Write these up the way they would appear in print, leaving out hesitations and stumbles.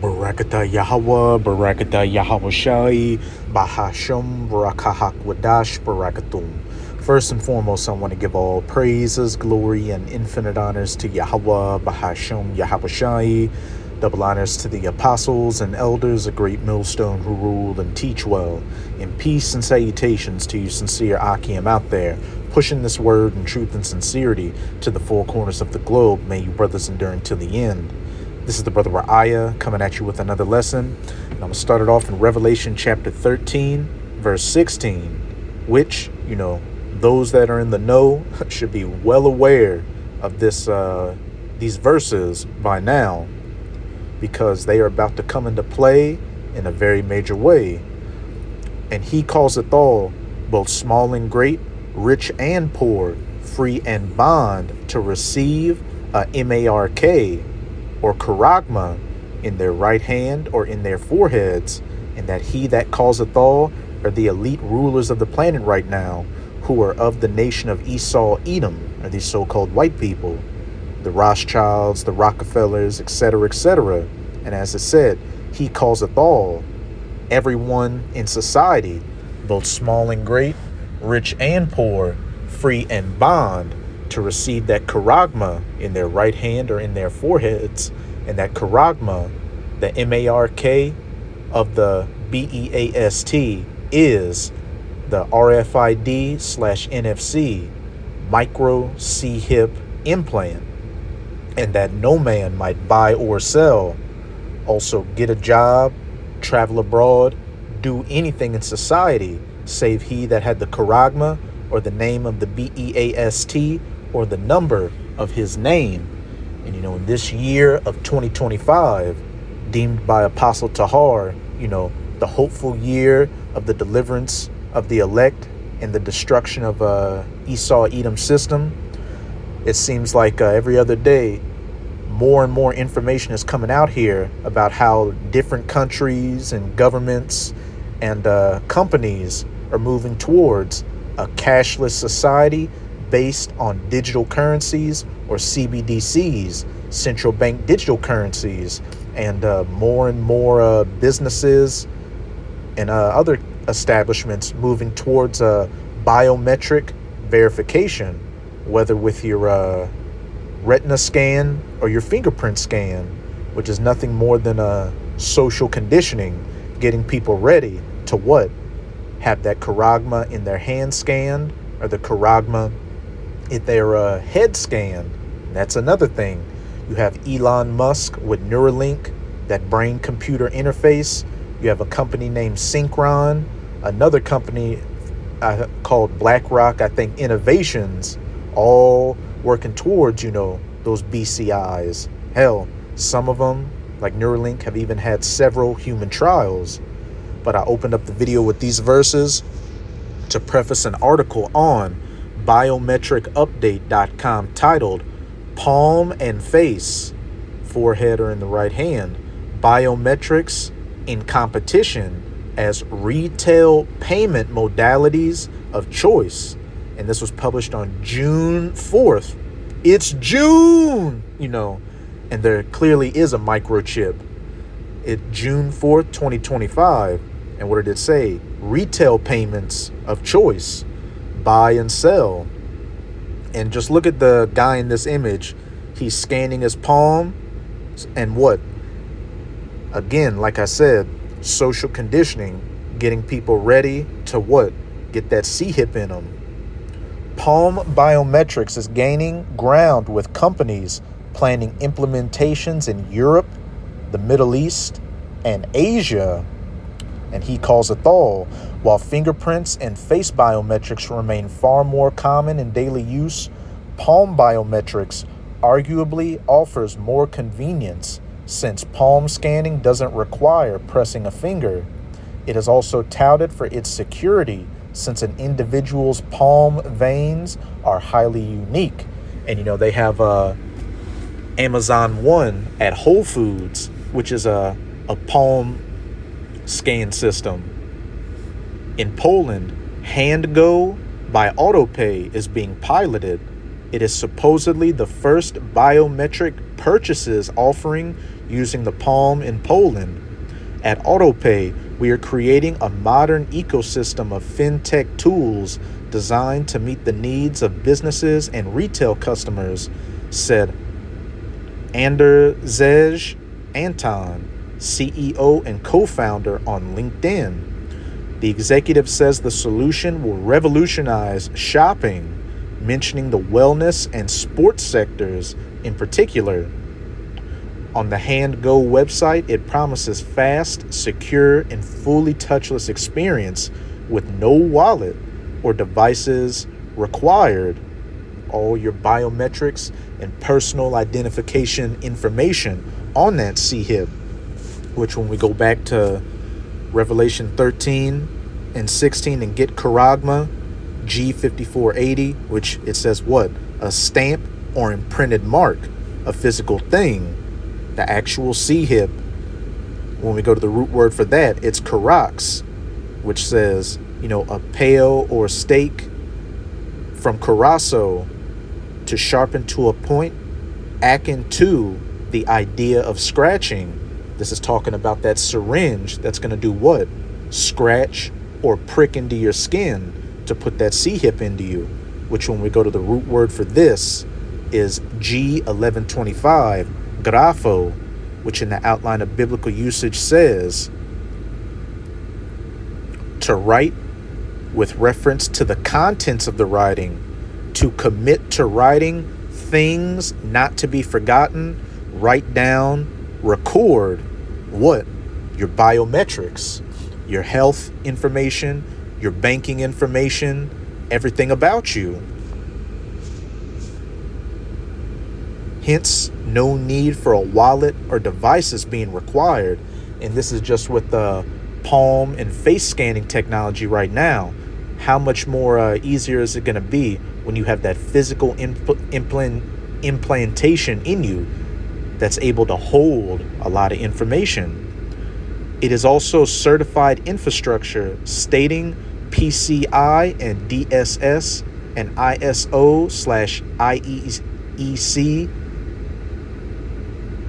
Barakata Yahweh, Barakata Yahweh Shai, Bahasham, Barakahak Wadash, Barakatum. First and foremost, I want to give all praises, glory, and infinite honors to Yahweh, Bahasham, Yahweh Shai. Double honors to the apostles and elders, a great millstone who rule and teach well. In peace and salutations to you sincere Akim out there, pushing this word in truth and sincerity to the four corners of the globe. May you brothers endure until the end. This is the brother Ra'aya coming at you with another lesson. And I'm going to start it off in Revelation chapter 13, verse 16, which, those that are in the know should be well aware of these verses by now, because they are about to come into play in a very major way. And he causeth all, both small and great, rich and poor, free and bond, to receive a mark, or charagma, in their right hand or in their foreheads, and that he that causeth all are the elite rulers of the planet right now, who are of the nation of Esau, Edom, or these so-called white people, the Rothschilds, the Rockefellers, etc., etc. And as it said, he causeth all, everyone in society, both small and great, rich and poor, free and bond, to receive that charagma in their right hand or in their foreheads. And that charagma, the mark of the BEAST, is the RFID/NFC micro C-hip implant, and that no man might buy or sell, also get a job, travel abroad, do anything in society, save he that had the charagma, or the name of the BEAST, or the number of his name. And in this year of 2025, deemed by Apostle Tahar, the hopeful year of the deliverance of the elect and the destruction of Esau Edom system, it seems like every other day more and more information is coming out here about how different countries and governments and companies are moving towards a cashless society based on digital currencies, or CBDCs, central bank digital currencies, and more and more businesses and other establishments moving towards biometric verification, whether with your retina scan or your fingerprint scan, which is nothing more than social conditioning, getting people ready to what? Have that charagma in their hand scanned, or the charagma in their head scanned. That's another thing. You have Elon Musk with Neuralink, that brain-computer interface. You have a company named Synchron, another company called BlackRock, I think, Innovations, all working towards, those BCIs. Hell, some of them, like Neuralink, have even had several human trials. But I opened up the video with these verses to preface an article on biometricupdate.com titled Palm and Face, forehead or in the right hand, biometrics in competition as retail payment modalities of choice. And this was published on June 4th. It's June, and there clearly is a microchip. It's June 4th, 2025. And what did it say? Retail payments of choice. Buy and sell. And just look at the guy in this image. He's scanning his palm, and what? Again, like I said, social conditioning, getting people ready to what? Get that C-hip in them. Palm Biometrics is gaining ground with companies planning implementations in Europe, the Middle East, and Asia. And he calls it all. While fingerprints and face biometrics remain far more common in daily use, palm biometrics arguably offers more convenience, since palm scanning doesn't require pressing a finger. It is also touted for its security, since an individual's palm veins are highly unique. And they have Amazon One at Whole Foods, which is a palm scan system. In Poland, HandGo by AutoPay is being piloted. It is supposedly the first biometric purchases offering using the Palm in Poland. At AutoPay, we are creating a modern ecosystem of fintech tools designed to meet the needs of businesses and retail customers, said Anderzej Anton, CEO and co-founder on LinkedIn. The executive says the solution will revolutionize shopping, mentioning the wellness and sports sectors in particular. On the HandGo website, it promises fast, secure, and fully touchless experience with no wallet or devices required. All your biometrics and personal identification information on that CHIP, which when we go back to Revelation 13 and 16 and get Charagma G5480, which it says what? A stamp or imprinted mark, a physical thing. The actual CHIP, when we go to the root word for that, it's Karax, which says, a pale or stake from Carasso to sharpen to a point, akin to the idea of scratching. This is talking about that syringe that's going to do what? Scratch or prick into your skin to put that CHIP into you, which when we go to the root word for this is G1125, grapho, which in the outline of biblical usage says to write with reference to the contents of the writing, to commit to writing things not to be forgotten, write down, record what? Your biometrics, your health information, your banking information, everything about you. Hence, no need for a wallet or devices being required. And this is just with the palm and face scanning technology right now. How much more easier is it going to be when you have that physical implantation in you that's able to hold a lot of information? It is also certified infrastructure stating PCI and DSS and ISO/IEC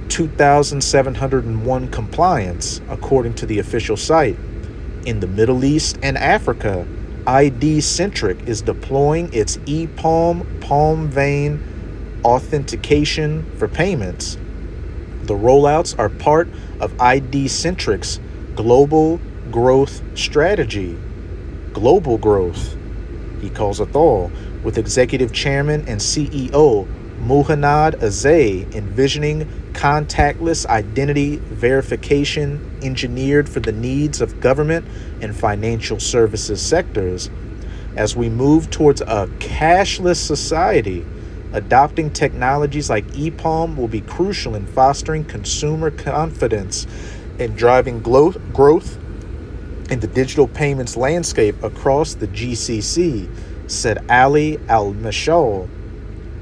2701 compliance, according to the official site. In the Middle East and Africa, ID Centric is deploying its ePalm palm vein authentication for payments. The rollouts are part of ID Centric's global growth strategy. Global growth, he calls it all, with executive chairman and CEO Muhannad Azay envisioning contactless identity verification engineered for the needs of government and financial services sectors. As we move towards a cashless society, adopting technologies like ePalm will be crucial in fostering consumer confidence and driving growth in the digital payments landscape across the GCC, said Ali Al-Mashal,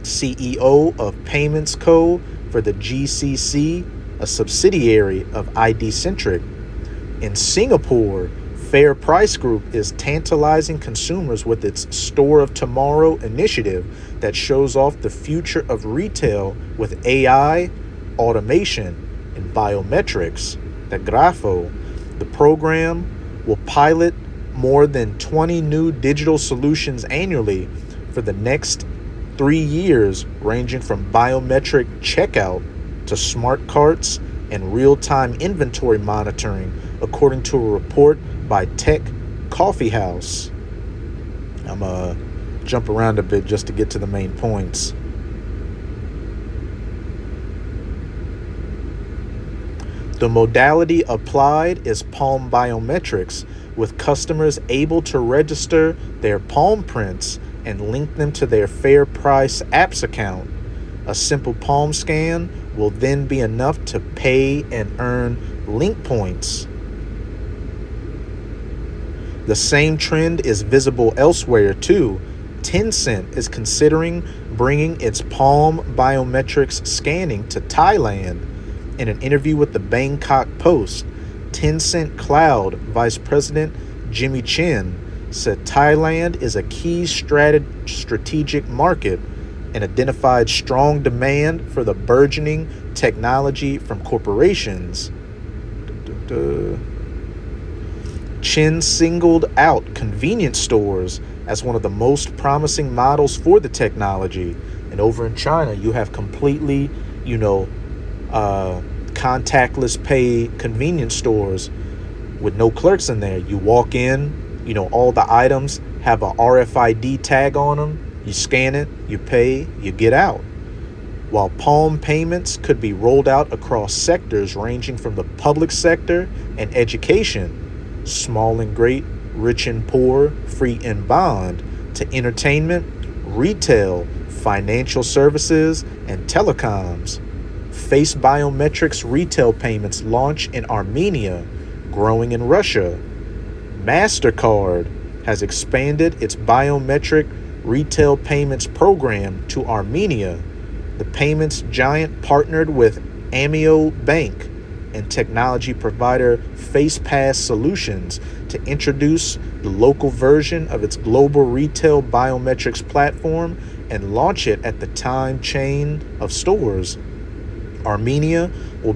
CEO of Payments Co. for the GCC, a subsidiary of ID Centric. In Singapore, Fair Price Group is tantalizing consumers with its Store of Tomorrow initiative that shows off the future of retail with AI, automation, and biometrics. The Grafo, the program, will pilot more than 20 new digital solutions annually for the next 3 years, ranging from biometric checkout to smart carts and real-time inventory monitoring, according to a report by Tech Coffee House. I'm going to jump around a bit just to get to the main points. The modality applied is palm biometrics, with customers able to register their palm prints and link them to their Fair Price apps account. A simple palm scan will then be enough to pay and earn link points. The same trend is visible elsewhere too. Tencent is considering bringing its palm biometrics scanning to Thailand. In an interview with the Bangkok Post, Tencent Cloud Vice President Jimmy Chin said Thailand is a key strategic market and identified strong demand for the burgeoning technology from corporations. Chen singled out convenience stores as one of the most promising models for the technology. And over in China, you have completely, contactless pay convenience stores with no clerks in there. You walk in, all the items have a RFID tag on them. You scan it, you pay, you get out. While Palm payments could be rolled out across sectors ranging from the public sector and education, small and great, rich and poor, free and bond, to entertainment, retail, financial services, and telecoms. Face biometrics retail payments launch in Armenia, growing in Russia. MasterCard has expanded its biometric retail payments program to Armenia. The payments giant partnered with Amio Bank and technology provider FacePass Solutions to introduce the local version of its global retail biometrics platform and launch it at the time chain of stores. Armenians will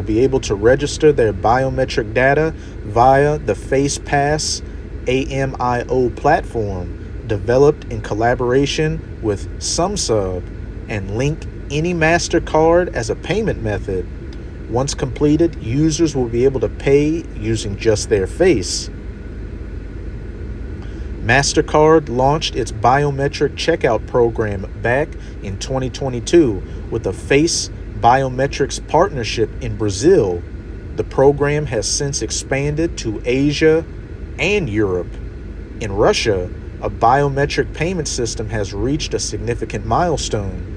be able to register their biometric data via the FacePass AMIO platform, developed in collaboration with SumSub, and link any MasterCard as a payment method. Once completed, users will be able to pay using just their face. MasterCard launched its biometric checkout program back in 2022 with a face biometrics partnership in Brazil. The program has since expanded to Asia and Europe. In Russia, a biometric payment system has reached a significant milestone.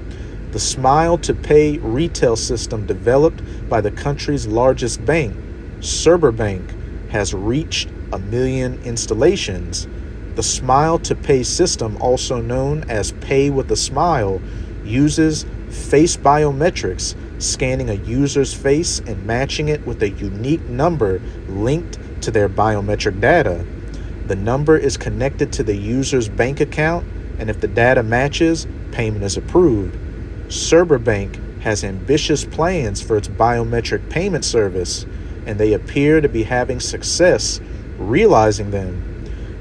The Smile to Pay retail system developed by the country's largest bank, Sberbank, has reached 1 million installations. The Smile to Pay system, also known as Pay with a Smile, uses face biometrics, scanning a user's face and matching it with a unique number linked to their biometric data. The number is connected to the user's bank account, and if the data matches, payment is approved. Sberbank has ambitious plans for its biometric payment service, and they appear to be having success realizing them.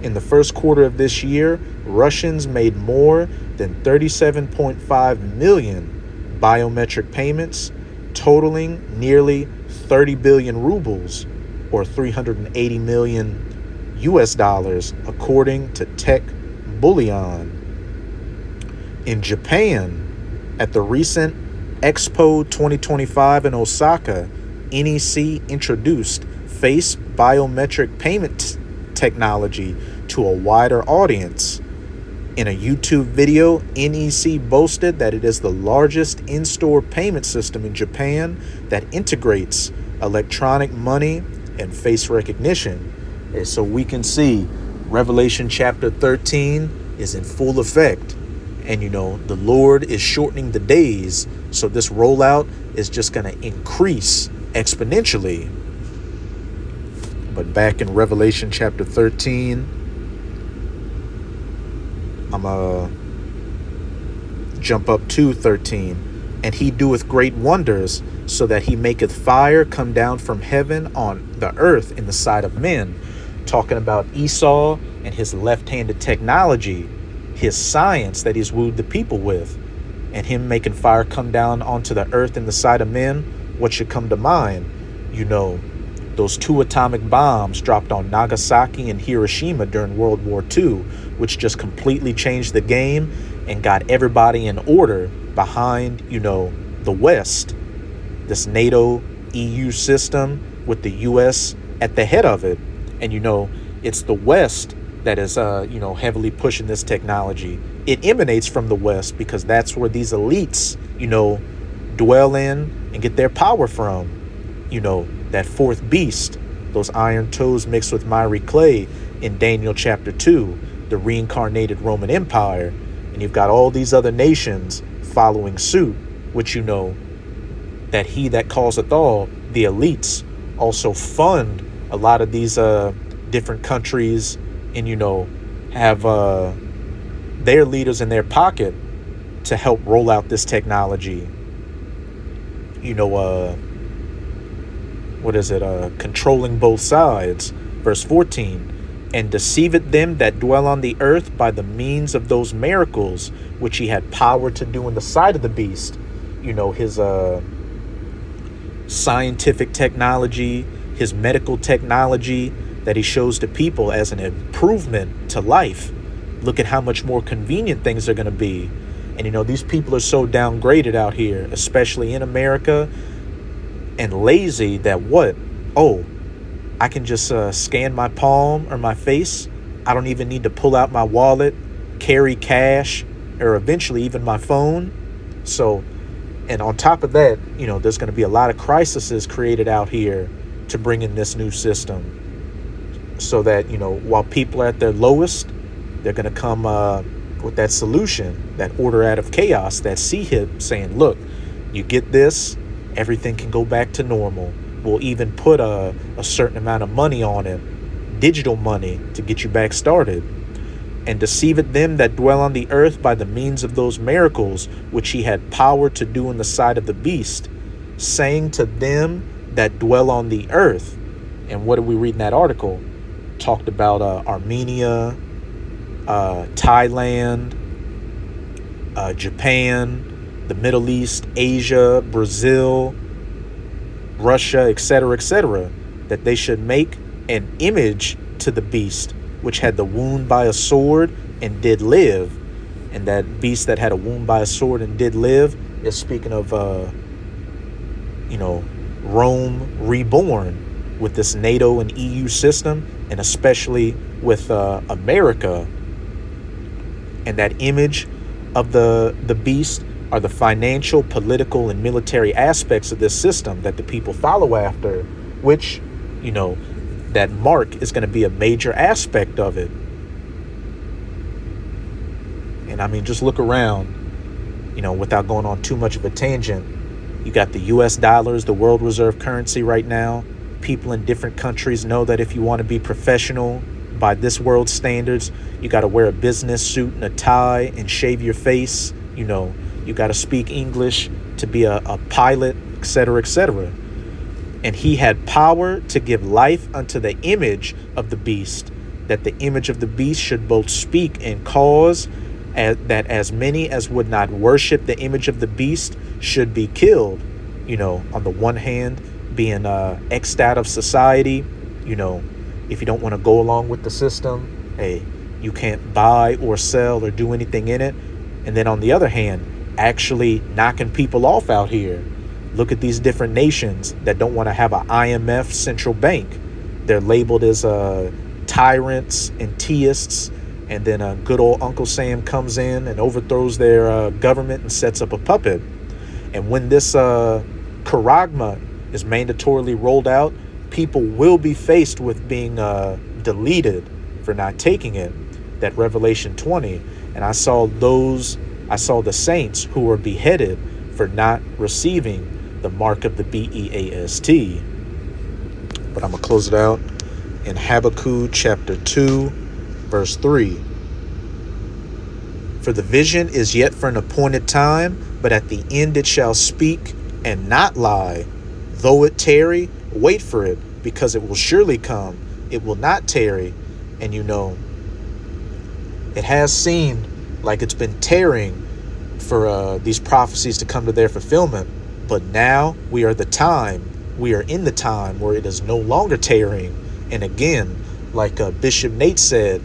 In the first quarter of this year, Russians made more than 37.5 million biometric payments, totaling nearly 30 billion rubles, or 380 million US dollars, according to Tech Bullion. In Japan, at the recent Expo 2025 in Osaka, NEC introduced face biometric payment technology to a wider audience. In a YouTube video, NEC boasted that it is the largest in-store payment system in Japan that integrates electronic money and face recognition. And so we can see Revelation chapter 13 is in full effect. And the Lord is shortening the days, so this rollout is just going to increase exponentially. But back in Revelation chapter 13, I'm going to jump up to 13. And he doeth great wonders, so that he maketh fire come down from heaven on the earth in the sight of men. Talking about Esau and his left-handed technology, his science that he's wooed the people with, and him making fire come down onto the earth in the sight of men. What should come to mind? Those 2 atomic bombs dropped on Nagasaki and Hiroshima during World War II, which just completely changed the game and got everybody in order behind, the West, this NATO EU system with the US at the head of it. And, it's the West that is, heavily pushing this technology. It emanates from the West because that's where these elites, dwell in and get their power from. That fourth beast, those iron toes mixed with miry clay in Daniel chapter 2, the reincarnated Roman Empire. And you've got all these other nations following suit, which that he that causeth all, the elites, also fund a lot of these different countries and, have their leaders in their pocket to help roll out this technology. What is it? Controlling both sides. Verse 14. And deceiveth them that dwell on the earth by the means of those miracles which he had power to do in the sight of the beast. His scientific technology, his medical technology that he shows to people as an improvement to life. Look at how much more convenient things are going to be. And these people are so downgraded out here, especially in America, and lazy that I can just scan my palm or my face. I don't even need to pull out my wallet, carry cash, or eventually even my phone. So, and on top of that, there's going to be a lot of crises created out here to bring in this new system, so that, while people are at their lowest, they're going to come with that solution, that order out of chaos, that CHIP, saying, look, you get this, everything can go back to normal. We'll even put a certain amount of money on it, digital money, to get you back started. And deceiveth them that dwell on the earth by the means of those miracles which he had power to do in the sight of the beast, saying to them that dwell on the earth. And what did we read in that article? Talked about Armenia, Thailand, Japan, the Middle East, Asia, Brazil, Russia, etc., that they should make an image to the beast, which had the wound by a sword and did live. And that beast that had a wound by a sword and did live is speaking of, Rome reborn with this NATO and EU system, and especially with America. And that image of the beast are the financial, political, and military aspects of this system that the people follow after, which, that mark is going to be a major aspect of it. And I mean, just look around, without going on too much of a tangent. You got the US dollars, the world reserve currency right now. People in different countries know that if you want to be professional by this world's standards, you got to wear a business suit and a tie and shave your face. You got to speak English to be a pilot, etc. And he had power to give life unto the image of the beast, that the image of the beast should both speak and cause that as many as would not worship the image of the beast should be killed. On the one hand, being X'd out of society. If you don't want to go along with the system, hey, you can't buy or sell or do anything in it. And then on the other hand, actually knocking people off out here. Look at these different nations that don't want to have an IMF central bank. They're labeled as tyrants and theists. And then good old Uncle Sam comes in and overthrows their government and sets up a puppet. And when this charagma is mandatorily rolled out, people will be faced with being deleted for not taking it. That Revelation 20. And I saw the saints who were beheaded for not receiving the mark of the beast. But I'm going to close it out in Habakkuk chapter 2, verse 3. For the vision is yet for an appointed time, but at the end it shall speak and not lie. Though it tarry, wait for it, because it will surely come. It will not tarry. And it has seemed like it's been tarrying for these prophecies to come to their fulfillment. But now we are in the time where it is no longer tarrying. And again, like Bishop Nate said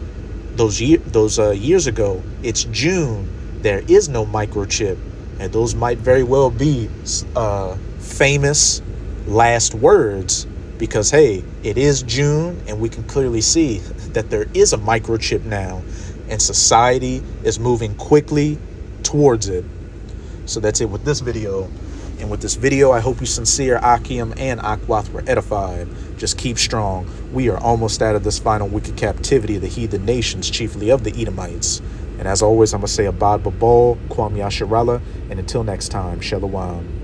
those years ago, it's June. There is no microchip. And those might very well be famous last words, because, hey, it is June and we can clearly see that there is a microchip now, and society is moving quickly towards it. So that's it with this video. And with this video, I hope you sincere Akim and Akwath were edified. Just keep strong. We are almost out of this final wicked captivity of the heathen nations, chiefly of the Edomites. And as always, I'm going to say Abad Babal, Kwam Yasharallah, and until next time, Shalom.